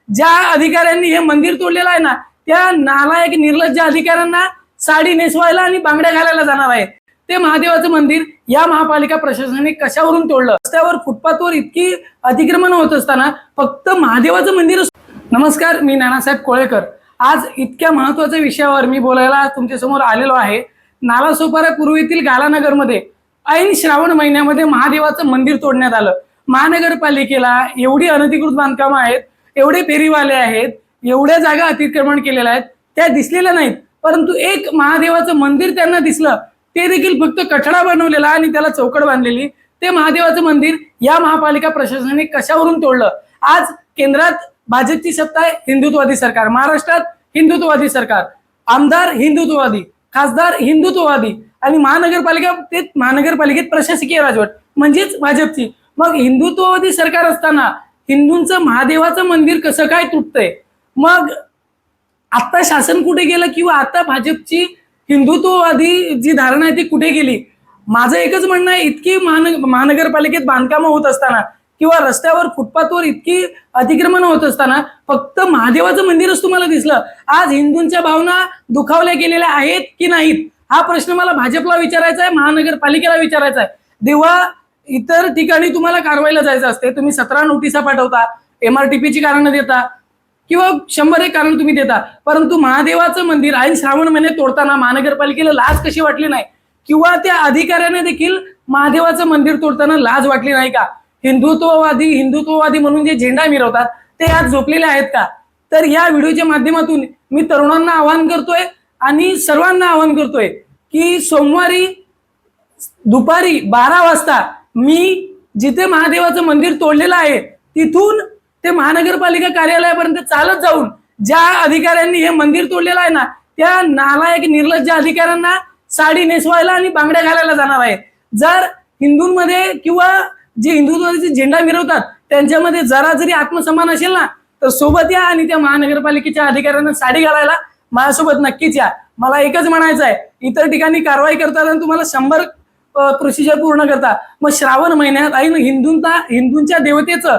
ज्या अधिकाऱ्यांनी हे मंदिर तोडलेलं आहे ना, त्या नालायक निर्लज्ज अधिकाऱ्यांना साडी नेसवायला आणि बांगड्या घालायला जाणार आहे। ते महादेवाचं मंदिर या महापालिका प्रशासनाने कशावरून तोडलं? रस्त्यावर फुटपाथवर इतकी अतिक्रमण होत असताना फक्त महादेवाचं मंदिर। नमस्कार, मी नानासाहेब कोळेकर। आज इतक्या महत्त्वाच्या विषयावर मी बोलायला तुमच्या समोर आलेलो आहे। नालासोपारा पूर्वेतील गालानगरमध्ये ऐन श्रावण महिन्यामध्ये महादेवाचं मंदिर तोडण्यात आलं। महानगरपालिकेला एवढी अनधिकृत बांधकामं आहेत, एवढे फेरीवाले आहेत, एवढ्या जागा अतिक्रमण केलेल्या आहेत, त्या दिसलेल्या नाहीत, परंतु एक महादेवाचं मंदिर त्यांना दिसलं, ते देखील फक्त कठडा बनवलेला आणि त्याला चौकट बांधलेली। ते महादेवाचं मंदिर या महापालिका प्रशासनाने कशावरून तोडलं? आज केंद्रात भाजपची सत्ता आहे, हिंदुत्ववादी सरकार, महाराष्ट्रात हिंदुत्ववादी सरकार, आमदार हिंदुत्ववादी, खासदार हिंदुत्ववादी आणि महानगरपालिकेत प्रशासकीय राजवट म्हणजेच भाजपची। मग हिंदुत्ववादी सरकार असताना हिंदूंचं महादेवाचं मंदिर कसं काय तुटतंय? मग आता शासन कुठे गेलं किंवा आता भाजपची हिंदुत्ववादी जी धारणा आहे ती कुठे गेली? माझं एकच म्हणणं आहे, इतकी महानगरपालिकेत बांधकामं होत असताना किंवा रस्त्यावर फुटपाथवर इतकी अतिक्रमण होत असताना फक्त महादेवाचं मंदिरच तुम्हाला दिसलं। आज हिंदूंच्या भावना दुखावल्या गेलेल्या आहेत की नाहीत हा प्रश्न मला भाजपला विचारायचा आहे, महानगरपालिकेला विचारायचा आहे। तेव्हा इतर ठिकाणी तुम्हाला कारवाईला जायचं असते, तुम्ही 17 नोटिसा पाठवता, MRTP कारणं देता किंवा 101 कारण तुम्ही देता, परंतु महादेवाचं मंदिर ऐन श्रावण महिन्यात तोडताना महानगरपालिकेला लाज कशी वाटली नाही? किंवा त्या अधिकाऱ्याने देखील महादेवाचं मंदिर तोडताना लाज वाटली नाही का? हिंदुत्ववादी म्हणून जे झेंडा मिरवतात ते आज झोपलेले आहेत का? तर या व्हिडिओच्या माध्यमातून मी तरुणांना आवाहन करतोय आणि सर्वांना आवाहन करतोय की सोमवारी दुपारी 12 वाजता मी जिथे महादेवाचं मंदिर तोडलेलं आहे तिथून ते महानगरपालिका कार्यालयापर्यंत चालत जाऊन ज्या अधिकाऱ्यांनी हे मंदिर तोडलेलं आहे ना, त्या नालायक निर्लज्ज अधिकाऱ्यांना साडी नेसवायला आणि बांगड्या घालायला जाणार आहे। जर हिंदूंमध्ये किंवा जे हिंदुत्वाचे झेंडा मिरवतात त्यांच्यामध्ये जरा जरी आत्मसन्मान असेल ना, तर सोबत या आणि त्या महानगरपालिकेच्या अधिकाऱ्यांना साडी घालायला माझ्यासोबत नक्कीच या। मला एकच म्हणायचं आहे, इतर ठिकाणी कारवाई करताना तुम्हाला 100 प्रोसिजर पूर्ण करता, मग श्रावण महिन्यात ऐन हिंदूंच्या देवतेचं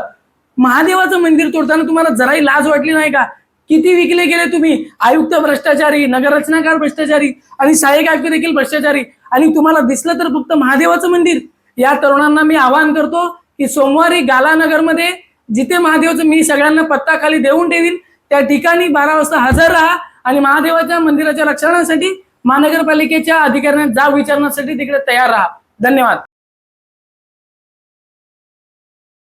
महादेवाचं मंदिर तोडताना तुम्हाला जराही लाज वाटली नाही का? किती विकले गेले तुम्ही, आयुक्त भ्रष्टाचारी, नगररचनाकार भ्रष्टाचारी आणि सहाय्यक आयुक्त देखील भ्रष्टाचारी, आणि तुम्हाला दिसलं तर फक्त महादेवाचं मंदिर। या तरुणांना मी आवाहन करतो की सोमवारी गालानगरमध्ये जिथे महादेवाचं मी सगळ्यांना पत्ता खाली देऊन ठेवीन त्या ठिकाणी 12 वाजता हजर राहा आणि महादेवाच्या मंदिराच्या रक्षणासाठी महानगरपालिकेच्या अधिकाऱ्यांना जाब विचारण्यासाठी तिकडे तयार राहा। धन्यवाद।